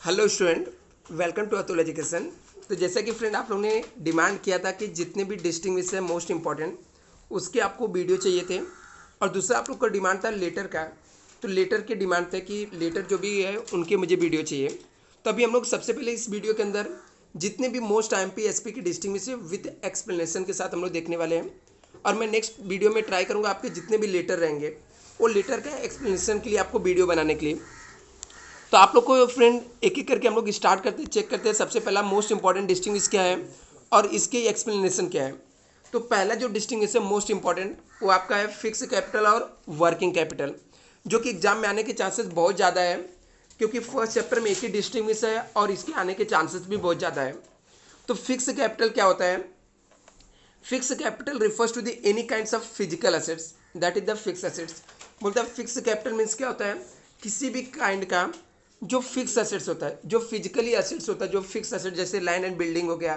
Hello student, welcome to Atul education. तो जैसा कि फ्रेंड आप लोगों ने डिमांड किया था कि जितने भी डिस्टिंग्विश है मोस्ट इंपॉर्टेंट उसके आपको वीडियो चाहिए थे, और दूसरा आप लोग का डिमांड था लेटर का। तो लेटर के डिमांड थे कि लेटर जो भी है उनके मुझे वीडियो चाहिए। तो अभी हम लोग सबसे पहले इस वीडियो के अंदर जितने भी मोस्ट IMP SP की डिस्टिंग्विश है विद एक्सप्लेनेशन के साथ हम लोग देखने वाले हैं। और मैं नेक्स्ट वीडियो में ट्राई करूँगा आपके जितने भी लेटर रहेंगे वो लेटर का एक्सप्लेनेशन के लिए आपको वीडियो बनाने के लिए। तो आप लोग को फ्रेंड एक एक करके हम लोग स्टार्ट करते हैं, चेक करते हैं सबसे पहला मोस्ट इंपॉर्टेंट डिस्टिंग्विश क्या है और इसके एक्सप्लेनेशन क्या है। तो पहला जो डिस्टिंग्विश है मोस्ट इंपॉर्टेंट वो आपका है फिक्स कैपिटल और वर्किंग कैपिटल, जो कि एग्जाम में आने के चांसेस बहुत ज़्यादा है, क्योंकि फर्स्ट चैप्टर में एक ही डिस्टिंग्विश है और इसके आने के चांसेस भी बहुत ज़्यादा है। तो फिक्स कैपिटल क्या होता है? Fix capital refers to the any kinds of physical assets, that is the fix assets. बोलता है फिक्स कैपिटल मीन्स क्या होता है? किसी भी काइंड का जो फिक्स असेट्स होता है, जो फिजिकली असेट्स होता है, जो फिक्स असेट जैसे लैंड एंड बिल्डिंग हो गया,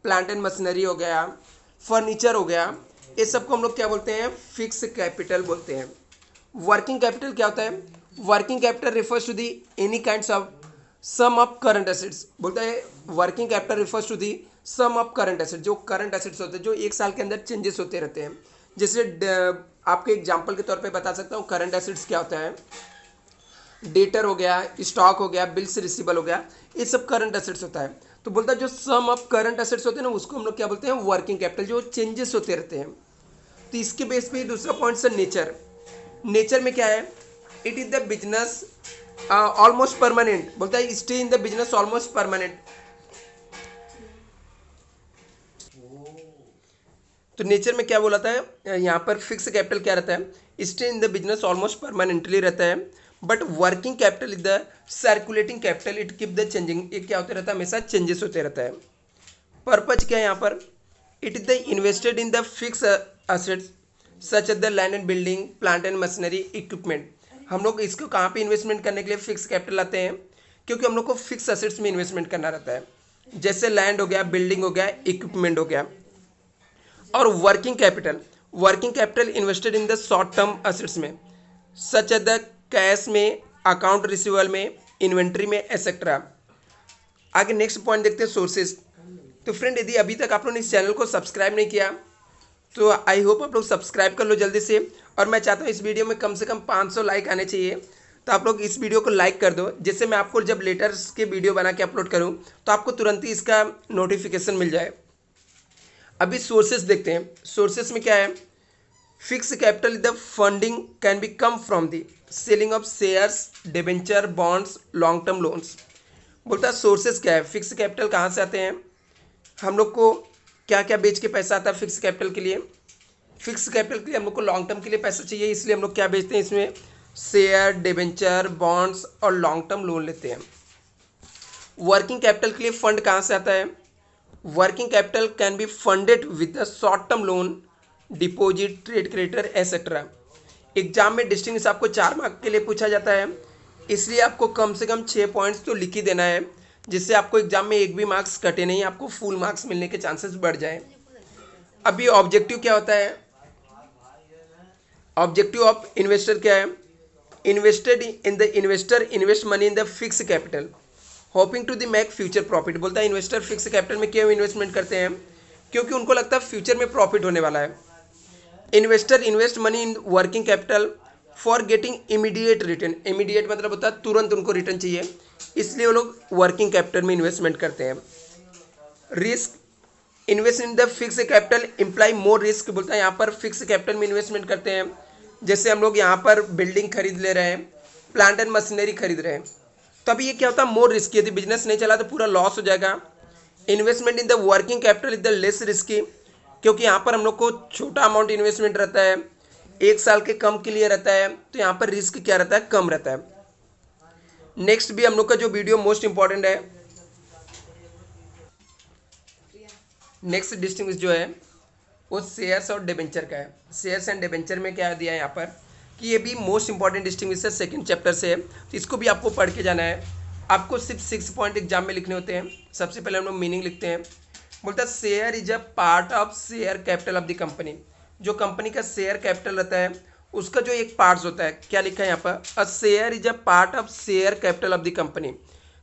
प्लांट एंड मशीनरी हो गया, फर्नीचर हो गया, ये सबको हम लोग क्या बोलते हैं? फिक्स कैपिटल बोलते हैं। वर्किंग कैपिटल क्या होता है? Working capital refers to the any kinds of sum of current assets. बोलता है working capital refers to the sum of current assets, जो करंट एसेट्स होते हैं जो एक साल के अंदर चेंजेस होते रहते हैं। जैसे आपके एग्जांपल के तौर पे बता सकता हूँ करंट एसेट्स क्या होता है। डेटर हो गया, स्टॉक हो गया, बिल्स रिसीबल हो गया, ये सब करंट एसेट्स होता है। तो बोलता है जो सम ऑफ करंट एसेट्स होते हैं ना उसको हम लोग क्या बोलते हैं? वर्किंग कैपिटल, जो चेंजेस होते रहते हैं। तो इसके बेस पे दूसरा पॉइंट है नेचर। नेचर में क्या है? It is the business almost permanent. बोलता है stay in the business almost permanent. तो नेचर में क्या बोला था यहाँ पर? फिक्स कैपिटल क्या रहता है? Stay in the business almost permanently रहता है। But working capital is the circulating capital, it keep the changing. ये क्या होते रहता है? हमेशा चेंजेस होते रहता है। पर्पज क्या है यहाँ पर? It is the invested in the fix assets such as the land and building, plant and machinery, equipment. हम लोग इसको कहाँ पे इन्वेस्टमेंट करने के लिए फिक्स कैपिटल लाते हैं? क्योंकि हम लोग को फिक्स असेट्स में इन्वेस्टमेंट करना रहता है, जैसे लैंड हो गया, बिल्डिंग हो गया, इक्विपमेंट हो गया। और working capital, working capital invested in the short term assets में, सच एज द कैश में, अकाउंट रिसीवेबल में, इन्वेंट्री में, एक्सेट्रा। आगे नेक्स्ट पॉइंट देखते हैं सोर्सेज। तो फ्रेंड यदि अभी तक आप लोगों ने इस चैनल को सब्सक्राइब नहीं किया तो आई होप आप लोग सब्सक्राइब कर लो जल्दी से। और मैं चाहता हूँ इस वीडियो में कम से कम 500 लाइक आने चाहिए। तो आप लोग इस वीडियो को लाइक कर दो, जिससे मैं आपको जब लेटर्स के वीडियो बना के अपलोड करूँ तो आपको तुरंत ही इसका नोटिफिकेशन मिल जाए। अभी सोर्सेस देखते हैं। सोर्सेस में क्या है? Fix capital the funding can be come from the selling of shares, debenture, bonds, long term loans. बोलता है सोर्सेस क्या है? फिक्स कैपिटल कहाँ से आते हैं? हम लोग को क्या क्या बेच के पैसा आता है फिक्स कैपिटल के लिए? फिक्स कैपिटल के लिए हम लोग को लॉन्ग टर्म के लिए पैसा चाहिए, इसलिए हम लोग क्या बेचते हैं इसमें? शेयर, डिबेंचर, बॉन्ड्स और लॉन्ग टर्म लोन लेते हैं। वर्किंग कैपिटल के लिए फंड कहाँ से आता है? Working capital can be funded with the short term loan, deposit, trade creditor etcetera. Exam में डिस्टिंग्विश आपको 4 मार्क के लिए पूछा जाता है, इसलिए आपको कम से कम 6 पॉइंट्स तो लिख ही देना है, जिससे आपको एग्जाम में एक भी मार्क्स कटे नहीं, आपको फुल मार्क्स मिलने के चांसेस बढ़ जाए। अभी ऑब्जेक्टिव क्या होता है? ऑब्जेक्टिव ऑफ इन्वेस्टर क्या है? Invested in the investor invest money in the fix capital hoping to the make future profit. बोलता है इन्वेस्टर फिक्स कैपिटल में क्यों इन्वेस्टमेंट करते हैं? क्योंकि उनको लगता है फ्यूचर में प्रॉफिट होने वाला है। Investor invest money in working capital for getting immediate return. Immediate मतलब होता है तुरंत उनको रिटर्न चाहिए, इसलिए वो लोग वर्किंग कैपिटल में इन्वेस्टमेंट करते हैं। Risk, invest in the fix capital imply more risk. बोलता है यहाँ पर फिक्स कैपिटल में इन्वेस्टमेंट करते हैं, जैसे हम लोग यहाँ पर बिल्डिंग खरीद ले रहे हैं, प्लांट एंड मशीनरी खरीद रहे हैं, तभी ये क्या होता है? More risky. यदि बिजनेस नहीं चला तो पूरा लॉस हो जाएगा। Investment in the working capital is the less risky, क्योंकि यहाँ पर हम लोग को छोटा अमाउंट इन्वेस्टमेंट रहता है, 1 साल के कम के लिए रहता है, तो यहाँ पर रिस्क क्या रहता है? कम रहता है। नेक्स्ट भी हम लोग का जो वीडियो मोस्ट इंपॉर्टेंट है, नेक्स्ट डिस्टिंग्विश जो है वो शेयर्स और डिबेंचर का है। शेयर्स एंड डिबेंचर में क्या दिया है यहाँ पर कि ये भी मोस्ट इंपॉर्टेंट डिस्टिंग्विश है, सेकंड चैप्टर से है, तो इसको भी आपको पढ़ के जाना है। आपको सिर्फ 6 पॉइंट एग्जाम में लिखने होते हैं। सबसे पहले हम लोग मीनिंग लिखते हैं। बोलता है share is a part of share capital of the company. जो कंपनी का शेयर कैपिटल रहता है उसका जो एक पार्ट्स होता है, क्या लिखा है यहाँ पर? A share is a part of share capital of the company.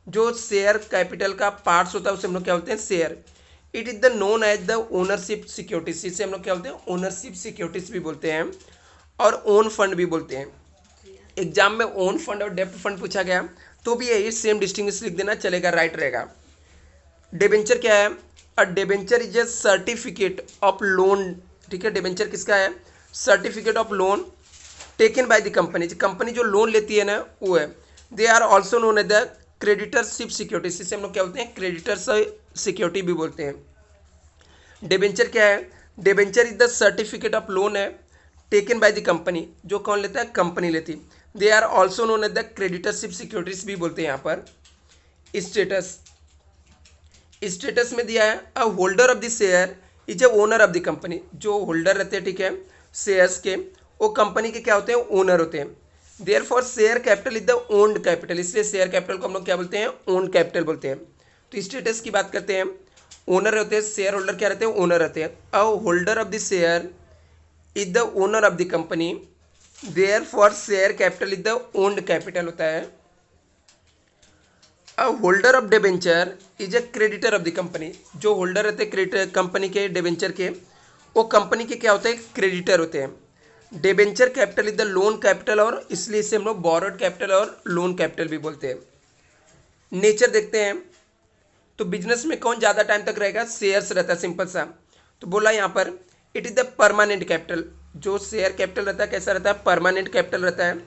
जो शेयर कैपिटल का पार्ट्स होता है उसे हम लोग क्या बोलते हैं, share. It is the known as the ownership securities, इसे हम लोग क्या बोलते हैं, ओनरशिप सिक्योरिटीज भी बोलते हैं और ओन फंड भी बोलते हैं। एग्जाम में ओन फंड और डेप्ट फंड पूछा गया तो भी यही सेम डिस्टिंग्विश लिख देना चलेगा, राइट रहेगा। डिबेंचर क्या है, a debenture is a certificate of loan, ठीक है। डिबेंचर किसका है, certificate of loan taken by the company, company जो लोन लेती है ना वो है। They are also known as the creditorship security, इसे हम लोग क्या बोलते हैं, क्रेडिटर सिक्योरिटी भी बोलते हैं। डिबेंचर क्या है, debenture is the certificate of loan है टेकन बाय द कंपनी, जो कौन लेता है, कंपनी लेती। They are also known as the creditorship securities भी बोलते हैं यहाँ पर। स्टेटस, स्टेटस में दिया है a holder of the share is a owner of the company, जो होल्डर रहते हैं, ठीक है, शेयर्स के, वो कंपनी के क्या होते हैं, ओनर होते हैं। Therefore share capital is the owned capital, इसलिए शेयर कैपिटल को हम लोग क्या बोलते हैं, ओन कैपिटल बोलते हैं। तो स्टेटस की बात करते हैं, ओनर रहते हैं, शेयर होल्डर क्या रहते हैं, ओनर रहते हैं। A holder of the share is the owner of the company, therefore share capital is the owned capital होता है। A holder of debenture is a creditor of the company, जो holder रहते हैं creditor company के debenture के, वो company के क्या होते हैं, क्रेडिटर होते हैं। Debenture capital is the loan capital, और इसलिए इसे हम लोग बोरोड कैपिटल और लोन कैपिटल भी बोलते हैं। नेचर देखते हैं, तो बिजनेस में कौन ज़्यादा टाइम तक रहेगा, शेयर्स रहता है, सिंपल सा। तो बोला यहाँ पर it is the permanent capital, जो शेयर कैपिटल रहता है कैसा रहता है, परमानेंट कैपिटल रहता है।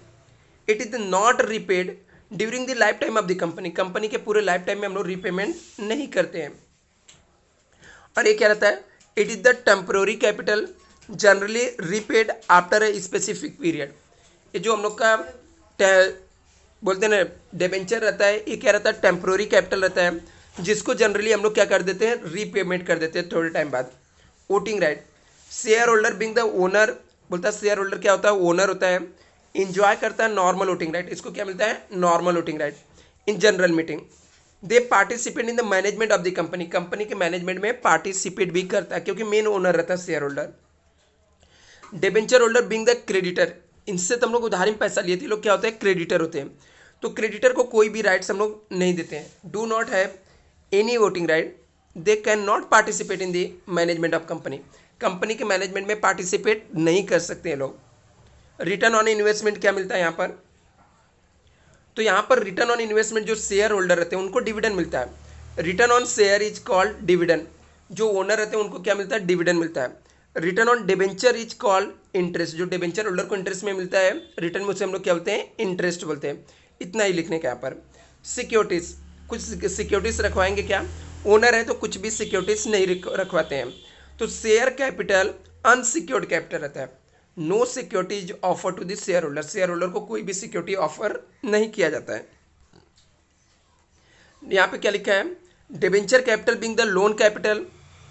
It is not repaid during the life time of the company, company के पूरे लाइफ टाइम में हम लोग रीपेमेंट नहीं करते हैं। और ये क्या रहता है, it is the temporary capital generally repaid after a specific period. ये जो हम लोग का बोलते हैं ना डिबेंचर रहता है, ये क्या रहता है, टेम्पोररी कैपिटल रहता है, जिसको जनरली हम लोग क्या कर देते हैं, रीपेमेंट कर देते हैं थोड़े टाइम बाद। Voting right, share holder being the owner, बोलता है शेयर होल्डर क्या होता है, ओनर होता है। इंजॉय करता है नॉर्मल वोटिंग राइट, इसको क्या मिलता है, normal voting right in general meeting. They participate in the management of the company, company के मैनेजमेंट में पार्टिसिपेट भी करता है, क्योंकि मेन ओनर रहता है share holder. Debenture holder being the creditor, इनसे तो हम लोग उधारी में पैसा लिए थे, लोग क्या होते हैं, क्रेडिटर होते हैं। तो क्रेडिटर को कोई भी राइट्स हम लोग नहीं देते हैं। Do not have any voting right, they can not participate in the management of company, company के मैनेजमेंट में पार्टिसिपेट नहीं कर सकते हैं लोग। रिटर्न ऑन इन्वेस्टमेंट क्या मिलता है यहाँ पर, तो यहाँ पर रिटर्न ऑन इन्वेस्टमेंट जो शेयर होल्डर रहते हैं उनको डिविडेंड मिलता है। Return on share is called dividend, जो ओनर रहते हैं उनको क्या मिलता है, डिविडेंड मिलता है। Return on debenture is called interest, जो डिबेंचर होल्डर को इंटरेस्ट में मिलता है रिटर्न में, उसे हम लोग क्या बोलते हैं, इंटरेस्ट बोलते हैं। इतना ही लिखने का यहाँ पर। सिक्योरिटीज, कुछ सिक्योरिटीज रखवाएंगे क्या, ओनर है तो कुछ भी सिक्योरिटीज नहीं रखवाते हैं। तो शेयर कैपिटल अनसिक्योर्ड कैपिटल रहता है। No security is offer to the shareholder, shareholder को कोई भी सिक्योरिटी ऑफर नहीं किया जाता है। यहाँ पे क्या लिखा है, debenture capital being the loan capital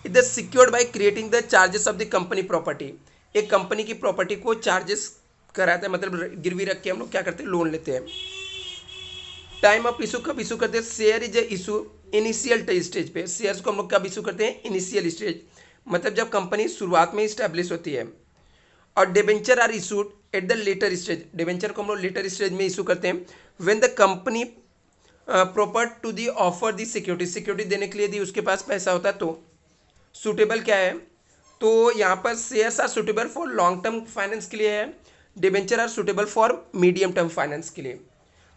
is the secured by creating the charges of the company property, एक कंपनी की प्रॉपर्टी को चार्जेस कराता है, मतलब गिरवी रख के हम लोग क्या करते हैं, लोन लेते हैं। टाइम ऑफ इशू कब इशू करते हैं, share is A issue initial stage पे, शेयर्स को हम लोग कब इशू करते हैं, इनिशियल स्टेज, मतलब जब कंपनी शुरुआत में इस्टेब्लिश होती है। और debenture are issued at the later stage, debenture को हम लोग लेटर स्टेज में इशू करते हैं। When the company proper to the offer the security, security देने के लिए दी उसके पास पैसा होता है। तो सूटेबल क्या है, तो यहाँ पर shares are suitable for long term finance के लिए है, debenture are suitable for medium term finance के लिए।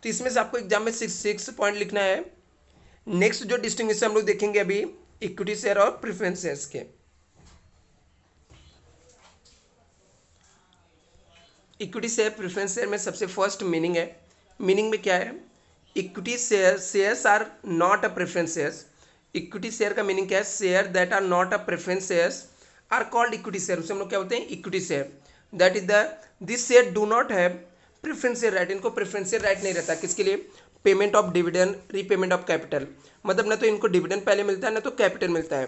तो इसमें से आपको एग्जाम में 6 पॉइंट लिखना है। नेक्स्ट जो डिस्टिंग्विश हम लोग देखेंगे अभी इक्विटी शेयर और प्रेफरेंस शेयर्स के। इक्विटी शेयर प्रेफरेंस शेयर में सबसे फर्स्ट मीनिंग है, मीनिंग में क्या है, equity share, shares are not a preference shares. Equity share का मीनिंग क्या है, share that are not a preference shares are called equity share, उसे हम लोग क्या बोलते हैं, equity share. That is the this share do not have preferential right, इनको प्रेफरेंशियल राइट नहीं रहता, किसके लिए, payment of dividend, repayment of capital, मतलब ना तो इनको डिविडेंड पहले मिलता है ना तो कैपिटल मिलता है।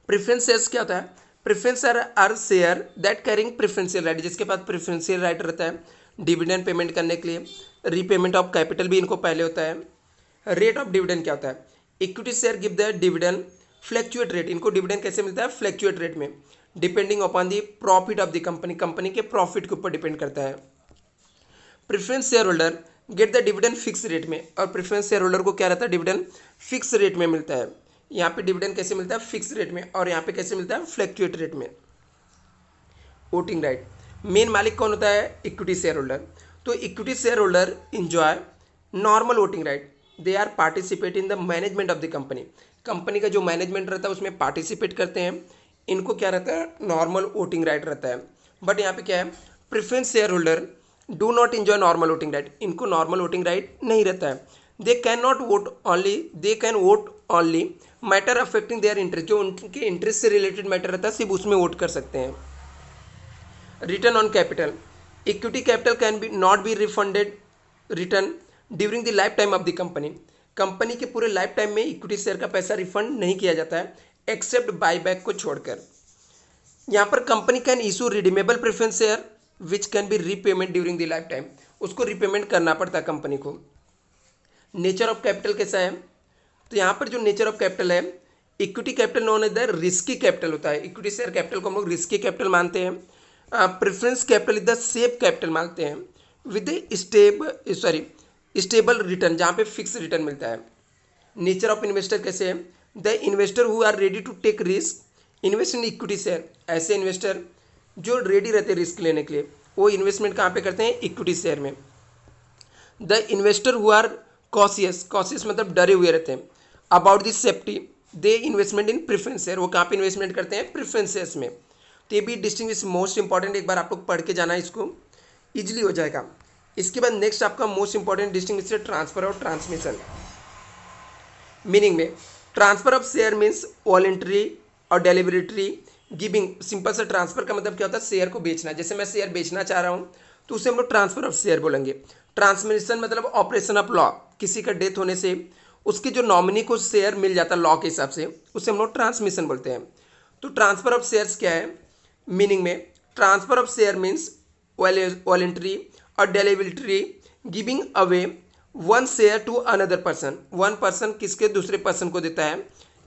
प्रेफरेंस शेयर्स क्या होता है, preference are share that carrying preferential right, जिसके पास प्रेफरेंशियल राइट रहता है डिविडेंड पेमेंट करने के लिए, रीपेमेंट ऑफ कैपिटल भी इनको पहले होता है। रेट ऑफ डिविडेंड क्या होता है, equity share give the dividend fluctuate rate, इनको डिविडेंड कैसे मिलता है, फ्लैक्चुएट रेट में, depending upon the profit of the company, company के प्रॉफिट के ऊपर डिपेंड करता है। Preference share holder get the dividend fix rate में, और प्रेफरेंस शेयर होल्डर को क्या रहता है, डिविडेंड फिक्स रेट में मिलता है। यहाँ पे डिविडेंड कैसे मिलता है, फिक्स रेट में, और यहाँ पे कैसे मिलता है, फ्लैक्चुएट रेट में। वोटिंग राइट, मेन मालिक कौन होता है, इक्विटी शेयर होल्डर। तो equity shareholder enjoy normal voting right, they are participate in the management of the company, company का जो मैनेजमेंट रहता है उसमें पार्टिसिपेट करते हैं, इनको क्या रहता है, नॉर्मल वोटिंग राइट रहता है। बट यहाँ पे क्या है, preference share holder do not enjoy normal voting right, इनको नॉर्मल वोटिंग राइट नहीं रहता है। They can not vote only, they can vote only matter affecting their interest, जो उनके इंटरेस्ट से रिलेटेड मैटर रहता है सिर्फ उसमें वोट कर सकते हैं। Return on capital, equity capital can be not be refunded return during the life time of the company, company के पूरे लाइफ टाइम में इक्विटी शेयर का पैसा रिफंड नहीं किया जाता है एक्सेप्ट बाईबैक को छोड़कर। यहाँ पर company can issue redeemable preference share which can be repayment during the life time, उसको रिपेमेंट करना पड़ता है कंपनी को। नेचर ऑफ कैपिटल कैसा है, तो यहाँ पर जो नेचर ऑफ कैपिटल है, equity capital known as the risky capital होता है, इक्विटी शेयर कैपिटल को हम लोग रिस्की कैपिटल मानते हैं। Preference capital is the safe capital मानते हैं विद स्टेबल रिटर्न, जहाँ पे फिक्स रिटर्न मिलता है। नेचर ऑफ इन्वेस्टर कैसे है, the investor who are ready to take risk invest in equity share, ऐसे इन्वेस्टर जो रेडी रहते हैं रिस्क लेने के लिए, वो इन्वेस्टमेंट कहाँ पे करते हैं, इक्विटी शेयर में। The investor who are cautious, cautious मतलब डरे हुए रहते हैं, about the safety, they investment in preference share, वो कहाँ पे इन्वेस्टमेंट करते हैं, प्रेफरेंस शेयर्स में। तो ये भी डिस्टिंग्विश मोस्ट इंपॉर्टेंट, एक बार आप लोग पढ़ के जाना, इसको इजिली हो जाएगा। इसके बाद नेक्स्ट आपका मोस्ट इंपॉर्टेंट डिस्टिंग्विश है ट्रांसफर और ट्रांसमिशन। मीनिंग में transfer of share means voluntary और डेलिबरेटरी गिविंग, सिंपल सा ट्रांसफर का मतलब क्या होता है, शेयर को बेचना, जैसे मैं शेयर बेचना चाह रहा हूँ तो उसे हम लोग ट्रांसफर ऑफ शेयर बोलेंगे। ट्रांसमिशन मतलब ऑपरेशन ऑफ लॉ, किसी का डेथ होने से उसके जो नॉमिनी को शेयर मिल जाता है लॉ के हिसाब से, उसे हम लोग ट्रांसमिशन बोलते हैं। तो ट्रांसफर ऑफ शेयर्स क्या है, मीनिंग में transfer of share means voluntary और deliberately giving away one share to another person, one person किसके दूसरे पर्सन को देता है,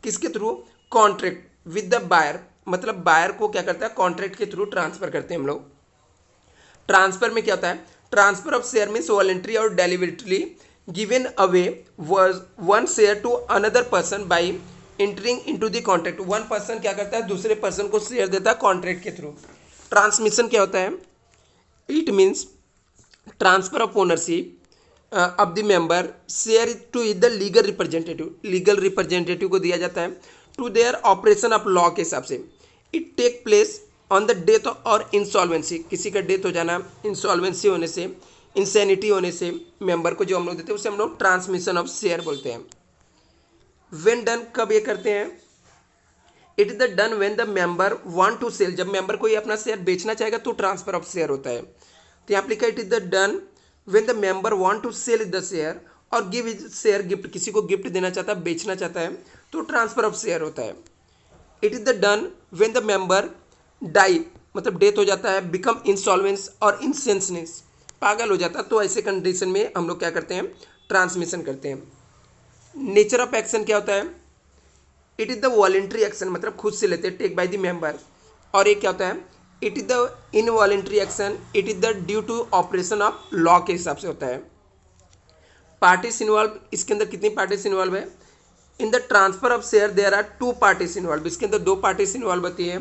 किसके through, contract with the buyer, मतलब बायर को क्या करता है, कॉन्ट्रैक्ट के थ्रू ट्रांसफर करते हैं हम लोग। ट्रांसफर में क्या होता है, transfer of share means voluntary और deliberately given away one share to another person by entering into the contract, one person क्या करता है, दूसरे पर्सन को शेयर देता है कॉन्ट्रैक्ट के थ्रू। ट्रांसमिशन क्या होता है, it means transfer of ownership of the member share to the legal representative, legal representative को दिया जाता है to their operation of law के हिसाब से। It take place on the death और इंसॉल्वेंसी, किसी का डेथ हो जाना, इंसॉल्वेंसी होने से, इंसैनिटी होने से मेंबर को जो हम लोग देते हैं उसे हम लोग ट्रांसमिशन ऑफ शेयर बोलते हैं। व्हेन डन, कब ये करते हैं, it is the done when the member want to sell, जब मेंबर को ये अपना शेयर बेचना चाहेगा तो ट्रांसफर ऑफ शेयर होता है। तो यहाँ लिखा it is the done when the member want to sell the share और गिव हिज शेयर गिफ्ट, किसी को गिफ्ट देना चाहता है, बेचना चाहता है, तो ट्रांसफर ऑफ शेयर होता है। It is the done when the member die, मतलब डेथ हो जाता है, बिकम इंसॉल्वेंस और इंसेंसनेस, पागल हो जाता है, तो ऐसे कंडीशन में हम लोग क्या करते हैं, ट्रांसमिशन करते हैं। नेचर ऑफ एक्शन क्या होता है, it is the voluntary action, मतलब खुद से लेते हैं, टेक बाय द मेंबर। और एक क्या होता है, it is the involuntary action, it is the due to operation of law के हिसाब से होता है। पार्टीज इन्वॉल्व, इसके अंदर कितनी पार्टीज इन्वॉल्व है, in the transfer of share there are two parties involve, इसके अंदर दो पार्टीज इन्वॉल्व होती है,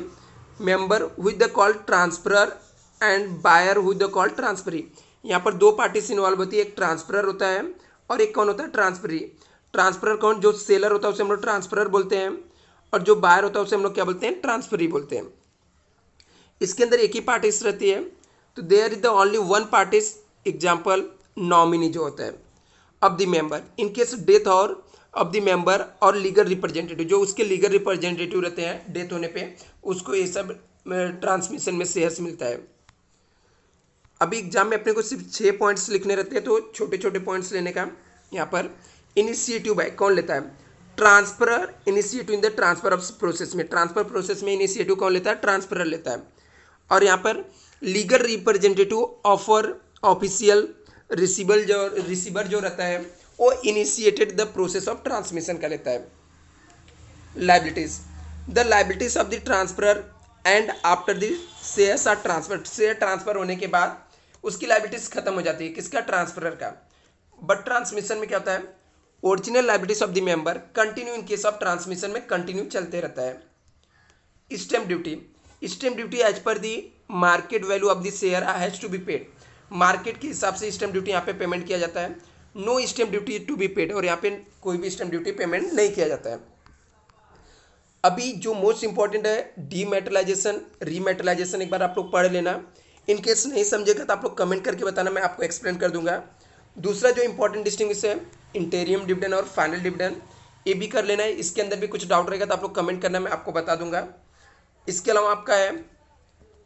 member with the called transferor and buyer with the called transferee. यहाँ पर दो पार्टीज इन्वॉल्व होती है, एक ट्रांसफरर होता है और एक कौन होता है, ट्रांसफरी। ट्रांसफरर कौन, जो सेलर होता है उसे हम लोग ट्रांसफरर बोलते हैं, और जो बायर होता है उसे हम लोग क्या बोलते हैं, ट्रांसफरी बोलते हैं। इसके अंदर एक ही पार्टीज रहती है, तो there is the only one parties, example nominee जो होता है of the member, in case death और ऑफ द मेंबर और लीगल रिप्रेजेंटेटिव, जो उसके लीगल रिप्रेजेंटेटिव रहते हैं डेथ होने पे, उसको ये सब ट्रांसमिशन में शेयर्स मिलता है। अभी एग्जाम में अपने को सिर्फ 6 पॉइंट्स लिखने रहते हैं, तो छोटे छोटे पॉइंट्स लेने का। यहाँ पर इनिशिएटिव बाय कौन लेता है, transferor initiative in the transfer of process में, ट्रांसफर प्रोसेस में इनिशिएटिव कौन लेता है, ट्रांसफरर लेता है। और यहाँ पर legal representative or official receiver जो रहता है वो initiated the process of transmission का लेता है। Liabilities, the liabilities of the transferor and after the shares are transfer, share transfer होने के बाद उसकी लाइबिलिटीज खत्म हो जाती है, किसका, ट्रांसफरर का। बट ट्रांसमिशन में क्या होता है, original liabilities of the member continue in case of transmission में कंटिन्यू चलते रहता है। Stamp duty as per the market value of the share has to be paid, market के हिसाब से स्टैम्प ड्यूटी यहाँ पे पेमेंट किया जाता है। No stamp duty to be paid, और यहाँ पे कोई भी स्टैम्प ड्यूटी पेमेंट नहीं किया जाता है। अभी जो मोस्ट इंपॉर्टेंट है डीमेटलाइजेशन रीमेटलाइजेशन, एक बार आप लोग पढ़ लेना। इन केस नहीं समझेगा तो आप लोग कमेंट करके बताना, मैं आपको एक्सप्लेन कर दूंगा। दूसरा जो इंपॉर्टेंट डिस्टिंग्विश है इंटेरियम डिविडेंड और फाइनल डिविडेंड, ये भी कर लेना है। इसके अंदर भी कुछ डाउट रहेगा तो आप लोग कमेंट करना, मैं आपको बता दूंगा। इसके अलावा आपका है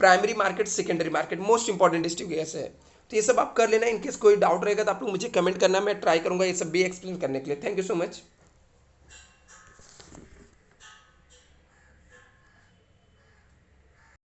primary market secondary market, most important distinguish है, तो ये सब आप कर लेना। इनकेस कोई डाउट रहेगा तो आप लोग मुझे कमेंट करना, मैं ट्राई करूंगा ये सब भी एक्सप्लेन करने के लिए। Thank you so much.